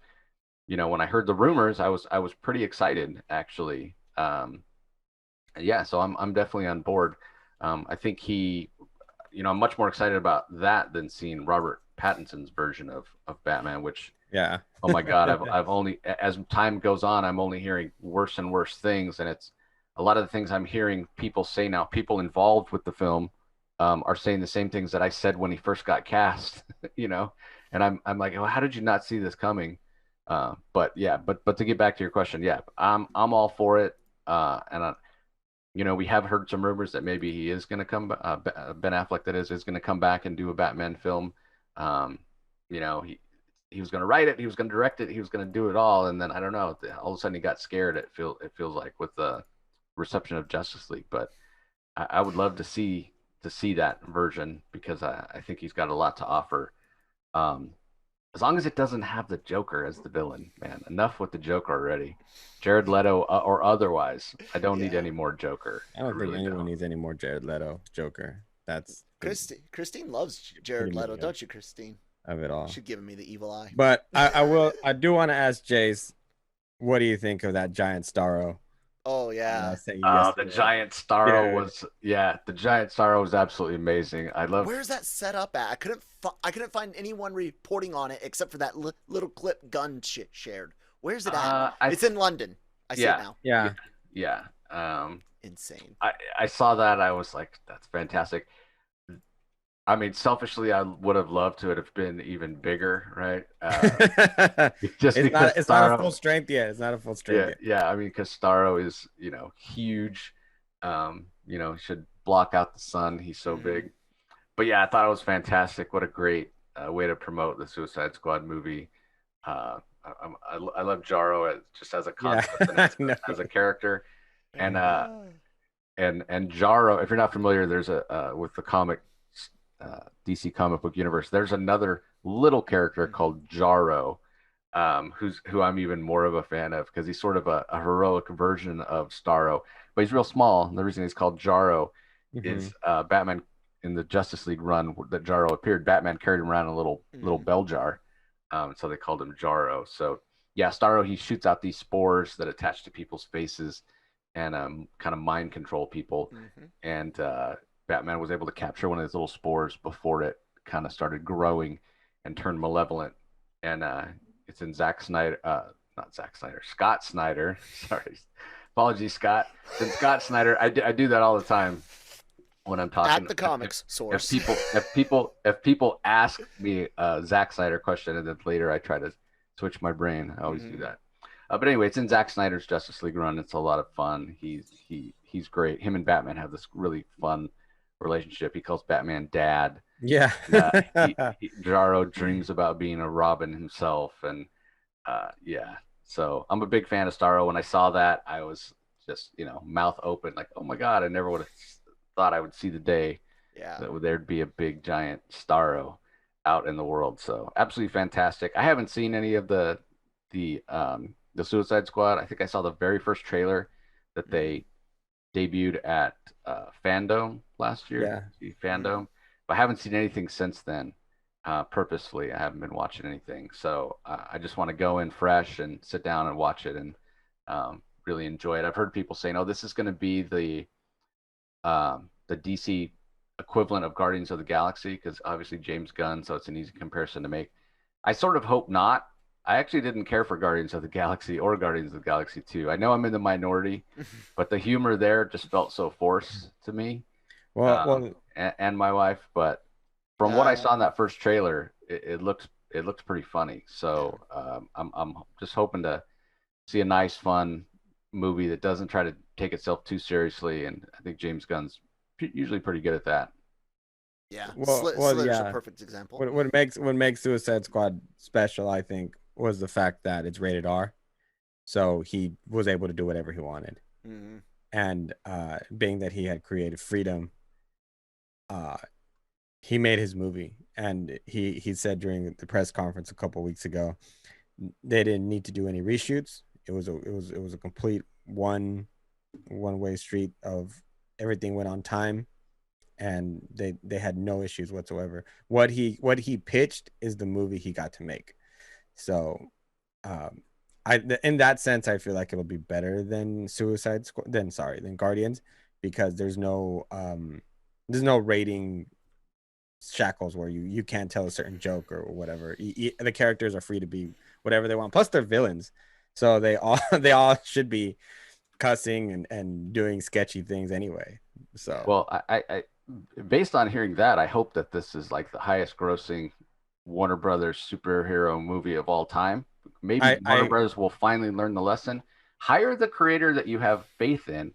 when I heard the rumors, I was pretty excited actually. Yeah, so I'm definitely on board. I think I'm much more excited about that than seeing Robert Pattinson's version of Batman, which, Yeah. oh my God, I've only, as time goes on, I'm only hearing worse and worse things. And it's a lot of the things I'm hearing people say now, people involved with the film, are saying the same things that I said when he first got cast, and I'm like, well, how did you not see this coming? But yeah, but to get back to your question, yeah, I'm all for it. And we have heard some rumors that maybe he is going to come, Ben Affleck, that is going to come back and do a Batman film. He was going to write it, he was going to direct it, he was going to do it all, and then I don't know, all of a sudden he got scared. It feels like with the reception of Justice League, but I would love to see that version because I think he's got a lot to offer. Um, as long as it doesn't have the Joker as the villain, man. Enough with the Joker already. Jared Leto, or otherwise. I don't need any more Joker. I don't think really anyone don't. needs any more Jared Leto Joker. That's Christine loves Jared Leto, epitome don't you, Christine? of it all. She's giving me the evil eye. But I do want to ask Jace, what do you think of that giant Starro? Oh yeah. I sent you The yesterday? giant Starro Dude. was, the giant Starro was absolutely amazing. I love. Where's that set up at? I couldn't find anyone reporting on it except for that little clip Gunn shared. Where's it at? It's in London. I see it now. Yeah. Yeah. Insane. I saw that. I was like, that's fantastic. I mean, selfishly, I would have loved to have been even bigger, right? Just because it's not a full strength yet. It's not a full strength yet. Yeah. I mean, because Starro is, huge. Should block out the sun. He's so big. But yeah, I thought it was fantastic. What a great way to promote the Suicide Squad movie. I love Jarro just as a concept and as a character, and Jarro. If you're not familiar, there's with the comic DC comic book universe. There's another little character called Jarro, who I'm even more of a fan of because he's sort of a heroic version of Starro, but he's real small. And the reason he's called Jarro is Batman in the Justice League run that Jarro appeared. Batman carried him around in a little bell jar, so they called him Jarro. So yeah, Starro, he shoots out these spores that attach to people's faces and kind of mind control people, and Batman was able to capture one of these little spores before it kind of started growing and turned malevolent. And it's in Scott Snyder, sorry, Apologies, Scott. And Scott Snyder, I do that all the time when I'm talking At the comics source. If people ask me a Zack Snyder question and then later I try to switch my brain, I always do that. But anyway, it's in Zack Snyder's Justice League run. It's a lot of fun. He's great. Him and Batman have this really fun relationship. He calls Batman Dad. Yeah. Jarro dreams about being a Robin himself, and yeah. So I'm a big fan of Starro. When I saw that, I was just mouth open, like, oh my god, I never would have thought I would see the day that there'd be a big giant Starro out in the world. So absolutely fantastic. I haven't seen any of the Suicide Squad. I think I saw the very first trailer that they debuted at Fandom last year. Fandom. But I haven't seen anything since then. Purposefully, I haven't been watching anything. So I just want to go in fresh and sit down and watch it and really enjoy it. I've heard people saying, "Oh, this is going to be the DC equivalent of Guardians of the Galaxy," because obviously James Gunn, so it's an easy comparison to make. I sort of hope not. I actually didn't care for Guardians of the Galaxy or Guardians of the Galaxy 2. I know I'm in the minority, but the humor there just felt so forced to me. And my wife, but from what I saw in that first trailer, it looks pretty funny. So I'm just hoping to see a nice, fun movie that doesn't try to take itself too seriously. And I think James Gunn's usually pretty good at that. Yeah, Slitter's a perfect example. What makes Suicide Squad special, I think, was the fact that it's rated R, so he was able to do whatever he wanted. And being that he had creative freedom, he made his movie, and he said during the press conference a couple weeks ago, they didn't need to do any reshoots. It was a complete one-way street of everything went on time, and they had no issues whatsoever. What he pitched is the movie he got to make. So in that sense, I feel like it'll be better than than Guardians, because there's no rating shackles where you can't tell a certain joke or whatever. The characters are free to be whatever they want. Plus they're villains, so they all should be cussing and doing sketchy things anyway. So well, I based on hearing that, I hope that this is like the highest grossing Warner Brothers superhero movie of all time. Maybe Warner Brothers will finally learn the lesson. Hire the creator that you have faith in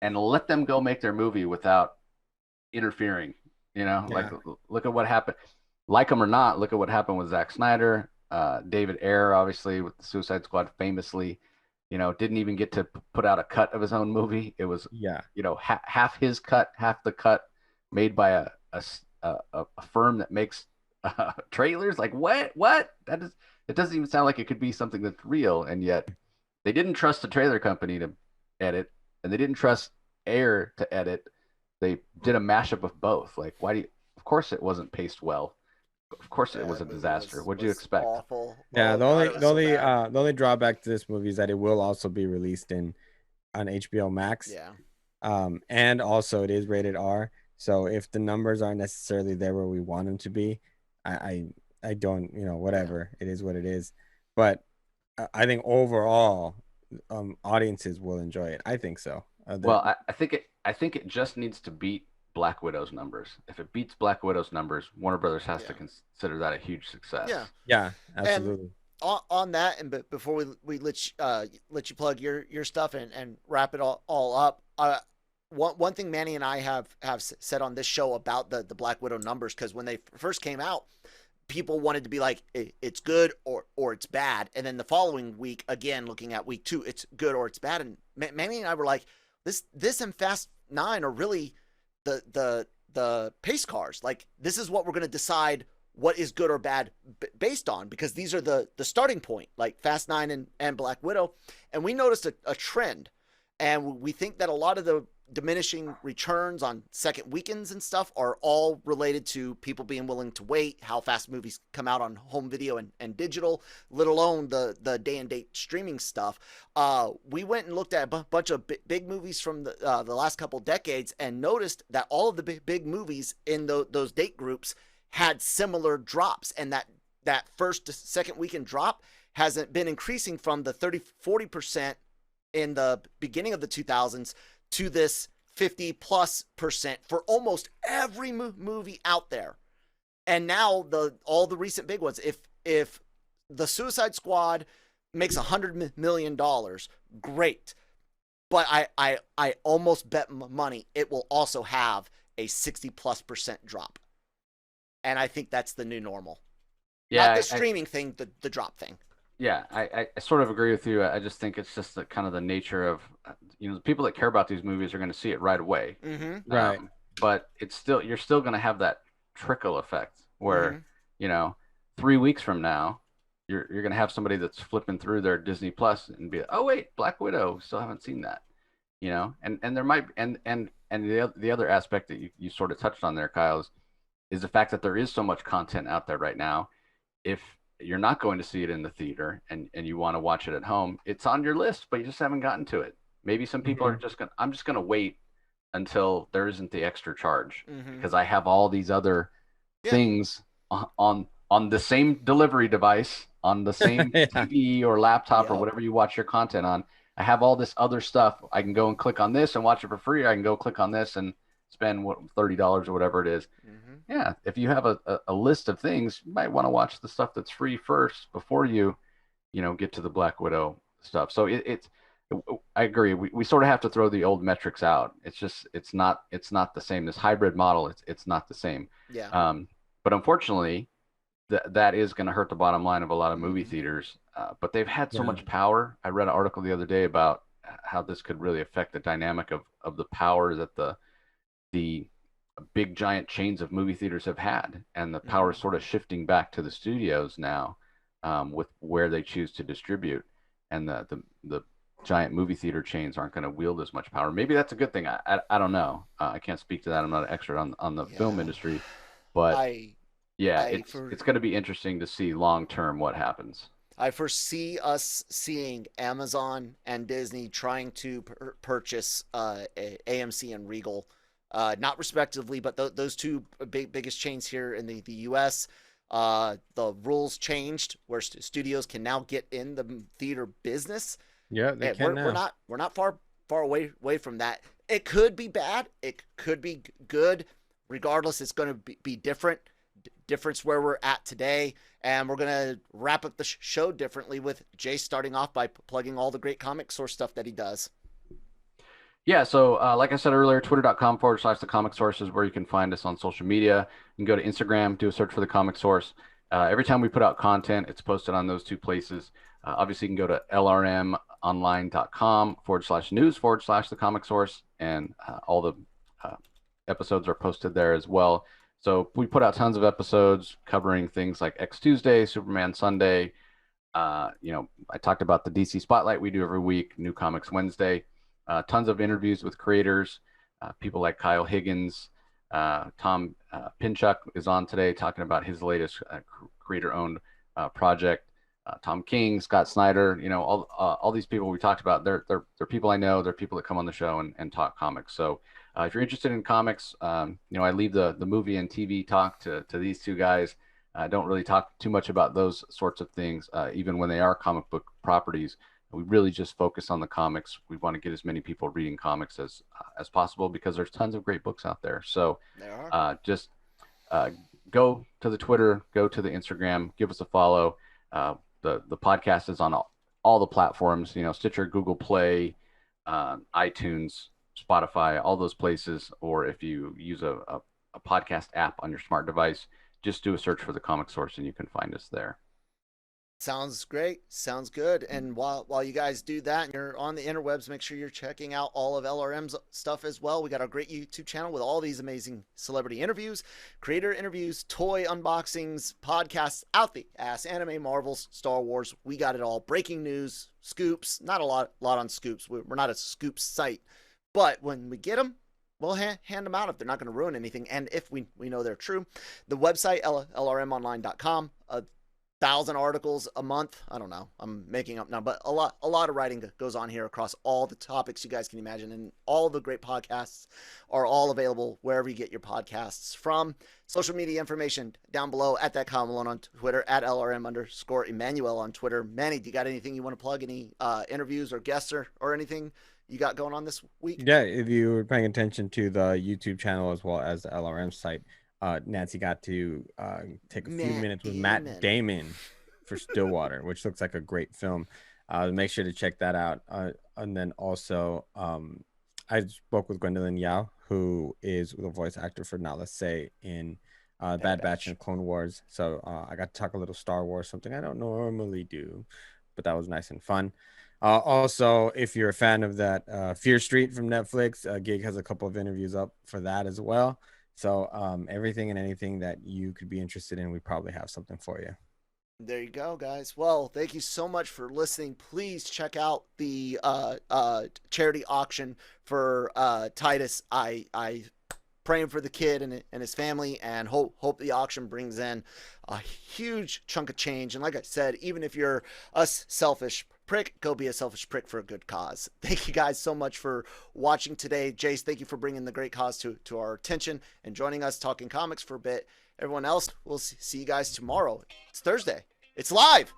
and let them go make their movie without interfering. Like, look at what happened. Like him or not, look at what happened with Zack Snyder. David Ayer, obviously, with the Suicide Squad, famously, didn't even get to put out a cut of his own movie. It was, half his cut, half the cut made by a firm that makes trailers. Like, what? It doesn't even sound like it could be something that's real. And yet they didn't trust the trailer company to edit, and they didn't trust Ayer to edit. They did a mashup of both. Like, of course it wasn't paced well. Of course it was a disaster. What'd you expect? Awful. Yeah, the only drawback to this movie is that it will also be released on HBO Max. Yeah. And also it is rated R. So if the numbers aren't necessarily there where we want them to be, I don't, whatever. It is what it is. But I think overall, audiences will enjoy it. I think so. Well, I think it just needs to beat Black Widow's numbers. If it beats Black Widow's numbers, Warner Brothers has to consider that a huge success. Yeah, absolutely. And on that, and before we let you plug your stuff and wrap it all up, one thing Manny and I have said on this show about the Black Widow numbers, because when they first came out, people wanted to be like, it's good or it's bad, and then the following week, again looking at week 2, it's good or it's bad, and Manny and I were like, this and Fast 9 are really the pace cars. Like, this is what we're going to decide what is good or bad based on, because these are the starting point, like Fast 9 and Black Widow. And we noticed a trend, and we think that a lot of the diminishing returns on second weekends and stuff are all related to people being willing to wait, how fast movies come out on home video and digital, let alone the day and date streaming stuff. We went and looked at a bunch of big movies from the last couple decades and noticed that all of the big movies in those date groups had similar drops, and that first to second weekend drop hasn't been increasing from the 30-40% in the beginning of the 2000s to this 50+% for almost every movie out there. And now all the recent big ones, if the Suicide Squad makes $100 million, great. But I almost bet money it will also have a 60+% drop. And I think that's the new normal. Yeah, not the streaming thing, the drop thing. Yeah, I sort of agree with you. I just think it's just the kind of the nature of, the people that care about these movies are going to see it right away. Mm-hmm. Right. But you're still going to have that trickle effect where, Mm-hmm. 3 weeks from now, you're going to have somebody that's flipping through their Disney Plus and be like, oh wait, Black Widow, still haven't seen that, and there might and the other aspect that you sort of touched on there, Kyle, is the fact that there is so much content out there right now. If you're not going to see it in the theater and you want to watch it at home, it's on your list, but you just haven't gotten to it. Maybe some people are I'm just going to wait until there isn't the extra charge because I have all these other things on the same delivery device, on the same TV or laptop or whatever you watch your content on. I have all this other stuff. I can go and click on this and watch it for free. I can go click on this and spend $30 or whatever it is. Yeah, if you have a list of things, you might want to watch the stuff that's free first before you get to the Black Widow stuff. So I agree. We sort of have to throw the old metrics out. It's not the same. This hybrid model, it's not the same. Yeah. But unfortunately, that is going to hurt the bottom line of a lot of movie theaters. But they've had so much power. I read an article the other day about how this could really affect the dynamic of the power that the big giant chains of movie theaters have had, and the power is sort of shifting back to the studios now, with where they choose to distribute, and the giant movie theater chains aren't going to wield as much power. Maybe that's a good thing. I don't know. I can't speak to that. I'm not an expert on the film industry, but it's going to be interesting to see long term what happens. I foresee us seeing Amazon and Disney trying to purchase AMC and Regal. Not respectively, but those two biggest chains here in the U.S. The rules changed where studios can now get in the theater business. Yeah, they can now. We're not far away from that. It could be bad. It could be good. Regardless, it's going to be different. Difference where we're at today, and we're going to wrap up the show differently with Jace starting off by plugging all the great comic source stuff that he does. Yeah, so like I said earlier, twitter.com/the comic source is where you can find us on social media. You can go to Instagram, do a search for the comic source. Every time we put out content, it's posted on those two places. Obviously, you can go to lrmonline.com/news/the comic source, and all the episodes are posted there as well. So we put out tons of episodes covering things like X Tuesday, Superman Sunday. I talked about the DC Spotlight we do every week, New Comics Wednesday. Tons of interviews with creators, people like Kyle Higgins. Tom Pinchuk is on today talking about his latest creator-owned project. Tom King, Scott Snyder, all these people we talked about, they're people I know. They're people that come on the show and talk comics. So if you're interested in comics, I leave the movie and TV talk to these two guys. I don't really talk too much about those sorts of things, even when they are comic book properties. We really just focus on the comics. We want to get as many people reading comics as possible because there's tons of great books out there. So just go to the Twitter, go to the Instagram, give us a follow. The podcast is on all the platforms, Stitcher, Google Play, iTunes, Spotify, all those places. Or if you use a podcast app on your smart device, just do a search for the comic source and you can find us there. Sounds great. Sounds good. And while you guys do that and you're on the interwebs, make sure you're checking out all of LRM's stuff as well. We got our great YouTube channel with all these amazing celebrity interviews, creator interviews, toy unboxings, podcasts out the ass, anime, Marvels, Star Wars. We got it all. Breaking news, scoops. Not a lot on scoops. We're not a scoops site. But when we get them, we'll hand them out if they're not going to ruin anything. And if we know they're true. The website, lrmonline.com. 1,000 articles a month. I don't know. I'm making up now, but a lot of writing goes on here across all the topics you guys can imagine, and all the great podcasts are all available wherever you get your podcasts from. Social media information down below at that Kyle Malone on Twitter, at LRM_Emmanuel on Twitter. Manny, do you got anything you want to plug? Any interviews or guests or anything you got going on this week? Yeah, if you were paying attention to the YouTube channel as well as the LRM site, Nancy got to take a few minutes with Matt Damon for Stillwater, which looks like a great film. Make sure to check that out. And then also, I spoke with Gwendolyn Yao, who is the voice actor for Nala Se in Bad Batch and Clone Wars. So I got to talk a little Star Wars, something I don't normally do, but that was nice and fun. Also, if you're a fan of that Fear Street from Netflix, Gig has a couple of interviews up for that as well. So everything and anything that you could be interested in, we probably have something for you. There you go, guys. Well, thank you so much for listening. Please check out the charity auction for Titus. I praying for the kid and his family, and hope the auction brings in a huge chunk of change. And like I said, even if you're a selfish prick, go be a selfish prick for a good cause. Thank you guys so much for watching today. Jace, thank you for bringing the great cause to our attention and joining us talking comics for a bit. Everyone else, we'll see you guys tomorrow. It's Thursday. It's live.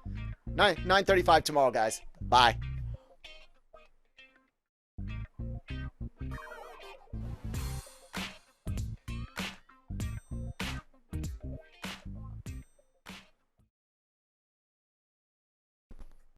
9:35 tomorrow, guys. Bye.